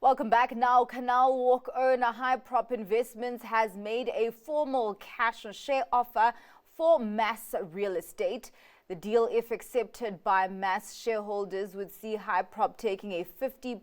Welcome back. Now, Canal Walk owner Hyprop Investments has made a formal cash and share offer for Mass Real Estate. The deal, if accepted by Mass shareholders, would see Hyprop taking a 50%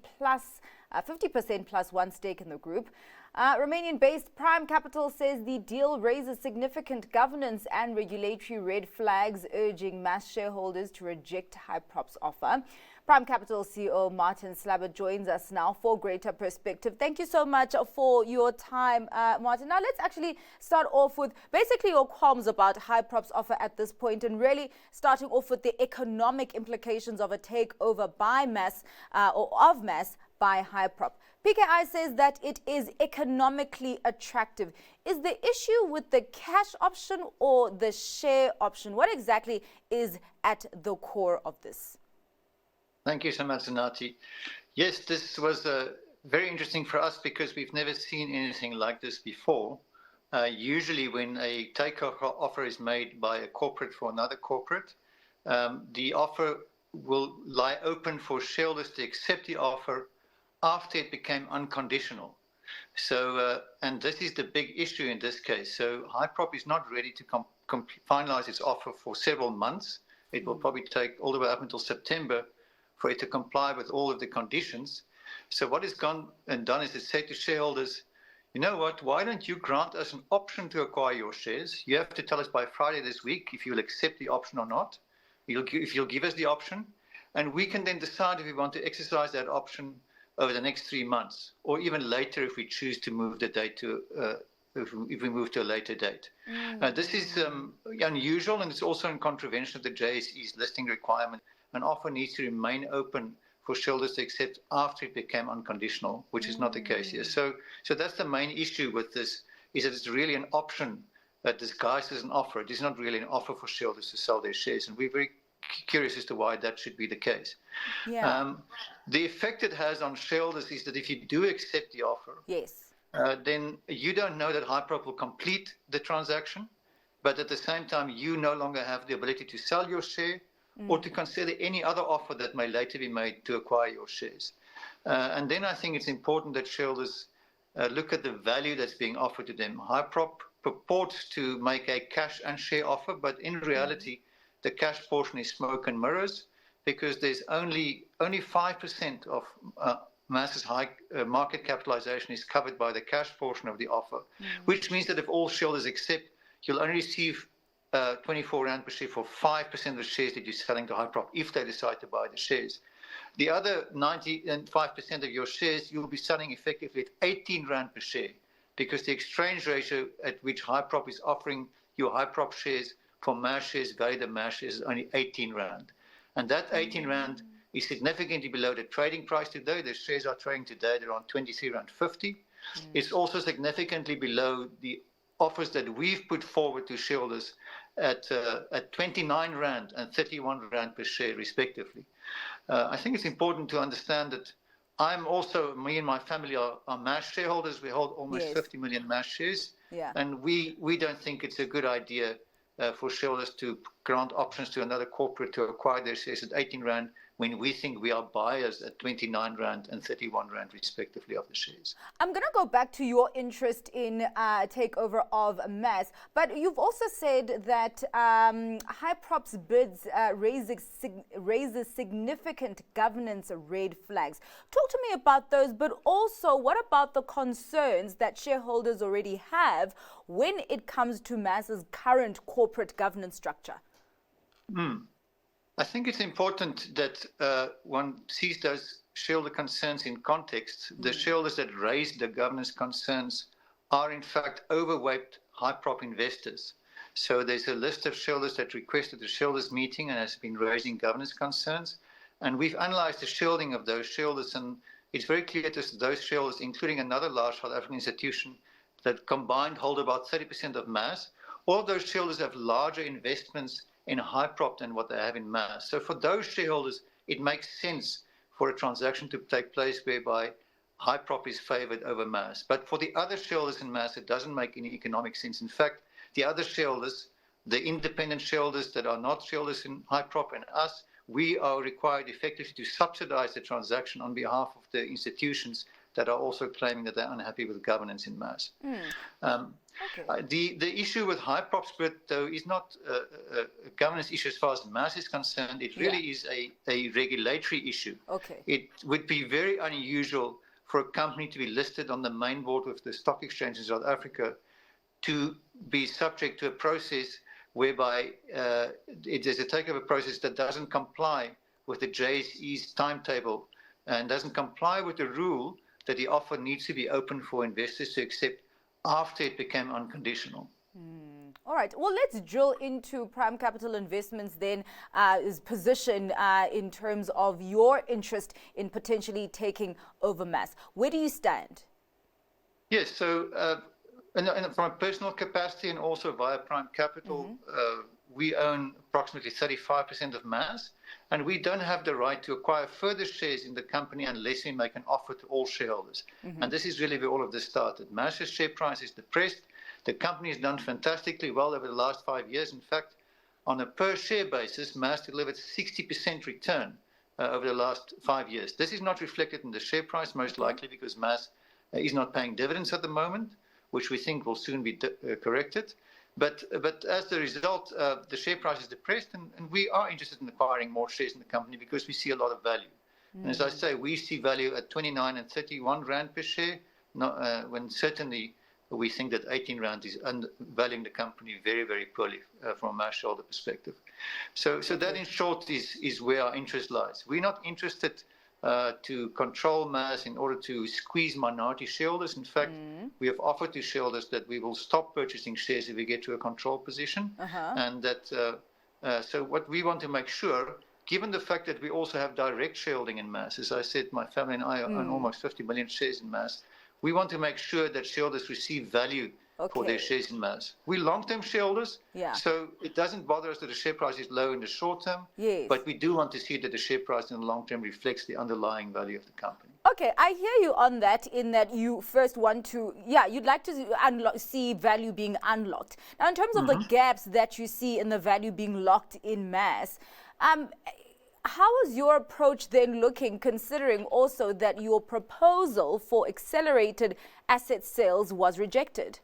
plus one stake in the group. Romanian-based Prime Kapital says the deal raises significant governance and regulatory red flags, urging Mass shareholders to reject Hyprop's offer. Prime Kapital CEO Slabbert joins us now for greater perspective. Thank you so much for your time, Martin. Now, let's actually start off with basically your qualms about Hyprop's offer at this point, and really starting off with the economic implications of a takeover by Mass or of Mass by Hyprop. PKI says that it is economically attractive. Is the issue with the cash option or the share option? What exactly is at the core of this? Thank you so much, Nati. Yes, this was very interesting for us because we've never seen anything like this before. Usually when a takeover offer is made by a corporate for another corporate, the offer will lie open for shareholders to accept the offer after it became unconditional. So, and this is the big issue in this case. So Hyprop is not ready to finalize its offer for several months. It will probably take all the way up until September for it to comply with all of the conditions. So what is gone and done is it said to shareholders, you know what, why don't you grant us an option to acquire your shares? You have to tell us by Friday this week if you'll accept the option or not, if you'll give us the option, and we can then decide if we want to exercise that option over the next 3 months, or even later if we choose to move the date to, if we move to a later date. This is unusual, and it's also in contravention of the JSE's listing requirement. An offer needs to remain open for shareholders to accept after it became unconditional, which is not the case here. So that's the main issue with this, is that it's really an option that disguises an offer. It is not really an offer for shareholders to sell their shares, and we're very curious as to why that should be the case. Yeah. The effect it has on shareholders is that if you do accept the offer, yes, then you don't know that Hyprop will complete the transaction, but at the same time, you no longer have the ability to sell your share or to consider any other offer that may later be made to acquire your shares. And then I think it's important that shareholders look at the value that's being offered to them. Hyprop purports to make a cash and share offer, but in reality, the cash portion is smoke and mirrors, because there's only 5% of Mass's high market capitalization is covered by the cash portion of the offer, which means that if all shareholders accept, you'll only receive 24 Rand per share for 5% of the shares that you're selling to Hyprop if they decide to buy the shares. The other 95% of your shares, you'll be selling effectively at 18 Rand per share, because the exchange ratio at which Hyprop is offering your Hyprop shares for Mass shares, valued at Mass shares, is only 18 Rand. And that 18 Rand is significantly below the trading price today. The shares are trading today at around 23.50 Rand. It's also significantly below the offers that we've put forward to shareholders at 29 Rand and 31 Rand per share, respectively. I think it's important to understand that me and my family are Mass shareholders. We hold almost 50 million Mass shares. And we don't think it's a good idea for shareholders to grant options to another corporate to acquire their shares at 18 Rand, when we think we are buyers at 29 Rand and 31 Rand, respectively, of the shares. I'm going to go back to your interest in takeover of Mass, but you've also said that Hyprop's bids raises significant governance red flags. Talk to me about those, but also what about the concerns that shareholders already have when it comes to Mass's current corporate governance structure? I think it's important that one sees those shareholder concerns in context. The shareholders that raised the governance concerns are in fact overweight Hyprop investors. So there's a list of shareholders that requested a shareholders meeting and has been raising governance concerns. And we've analyzed the shareholding of those shareholders, and it's very clear to us that those shareholders, including another large South African institution that combined hold about 30% of Mass, all of those shareholders have larger investments in Hyprop than what they have in Mass. So for those shareholders, it makes sense for a transaction to take place whereby Hyprop is favored over Mass. But for the other shareholders in Mass, it doesn't make any economic sense. In fact, the other shareholders, the independent shareholders that are not shareholders in Hyprop and us, we are required effectively to subsidize the transaction on behalf of the institutions that are also claiming that they're unhappy with governance in MAS. The issue with Hyprop's bid, though, is not a governance issue as far as MAS is concerned. It really is a regulatory issue. It would be very unusual for a company to be listed on the main board with the stock exchange in South Africa to be subject to a process whereby it is a takeover process that doesn't comply with the JSE's timetable and doesn't comply with the rule that the offer needs to be open for investors to accept after it became unconditional. All right. Well, let's drill into Prime Kapital Investments then, his position in terms of your interest in potentially taking over MAS. Where do you stand? Yes. So and from a personal capacity and also via Prime Kapital, we own approximately 35% of MAS, and we don't have the right to acquire further shares in the company unless we make an offer to all shareholders. And this is really where all of this started. MAS's share price is depressed. The company has done fantastically well over the last 5 years. In fact, on a per share basis, MAS delivered 60% return over the last 5 years. This is not reflected in the share price, most likely because MAS is not paying dividends at the moment, which we think will soon be corrected. But as a result, the share price is depressed, and we are interested in acquiring more shares in the company because we see a lot of value. And as I say, we see value at 29 and 31 Rand per share, when certainly we think that 18 Rand is valuing the company very, very poorly from a MAS shareholder perspective. So that in short is where our interest lies. We're not interested to control MAS in order to squeeze minority shareholders. In fact, we have offered to shareholders that we will stop purchasing shares if we get to a control position. And that so what we want to make sure, given the fact that we also have direct shareholding in MAS, as I said, my family and I own almost 50 million shares in MAS, we want to make sure that shareholders receive value for their shares in MAS. We're long-term shareholders, so it doesn't bother us that the share price is low in the short term, but we do want to see that the share price in the long term reflects the underlying value of the company. Okay, I hear you on that, in that you first want to, you'd like to see value being unlocked. Now, in terms of the gaps that you see in the value being locked in MAS, how is your approach then looking, considering also that your proposal for accelerated asset sales was rejected?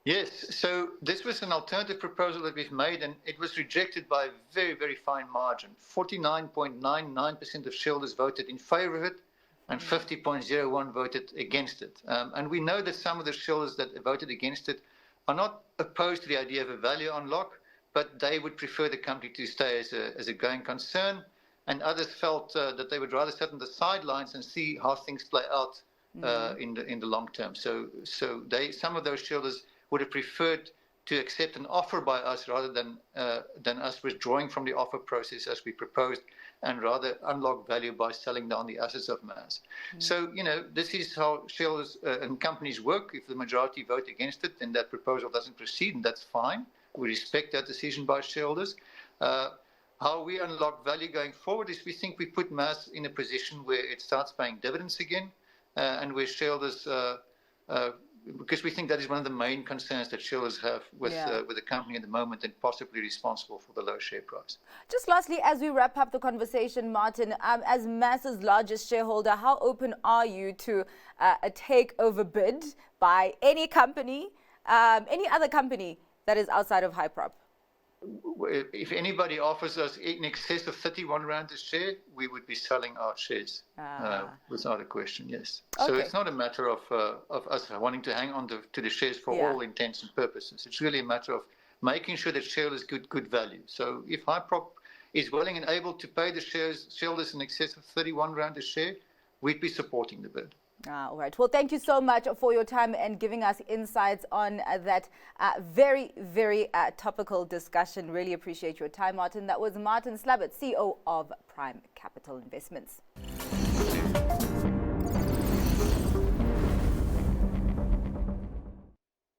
Yes, so this was an alternative proposal that we've made, and it was rejected by a very, very fine margin. 49.99% of shareholders voted in favor of it, and 50.01% voted against it. And we know that some of the shareholders that voted against it are not opposed to the idea of a value unlock, but they would prefer the company to stay as a going concern, and others felt that they would rather sit on the sidelines and see how things play out in the long term. So some of those shareholders would have preferred to accept an offer by us rather than us withdrawing from the offer process as we proposed, and rather unlock value by selling down the assets of MAS. So, this is how shareholders and companies work. If the majority vote against it, then that proposal doesn't proceed, and that's fine. We respect that decision by shareholders. How we unlock value going forward is we think we put MAS in a position where it starts paying dividends again, and where shareholders, because we think that is one of the main concerns that shareholders have with the company at the moment, and possibly responsible for the low share price. Just lastly, as we wrap up the conversation, Martin, as MAS's largest shareholder, how open are you to a takeover bid by any company, any other company that is outside of Hyprop? If anybody offers us in excess of 31 Rand a share, we would be selling our shares, without a question, yes. So it's not a matter of us wanting to hang on to the shares for all intents and purposes. It's really a matter of making sure that shareholders get good value. So if Hyprop is willing and able to pay the shareholders in excess of 31 Rand a share, we'd be supporting the bid. All right. Well, thank you so much for your time and giving us insights on that very, very topical discussion. Really appreciate your time, Martin. That was Martin Slabbert, CEO of Prime Kapital Investments.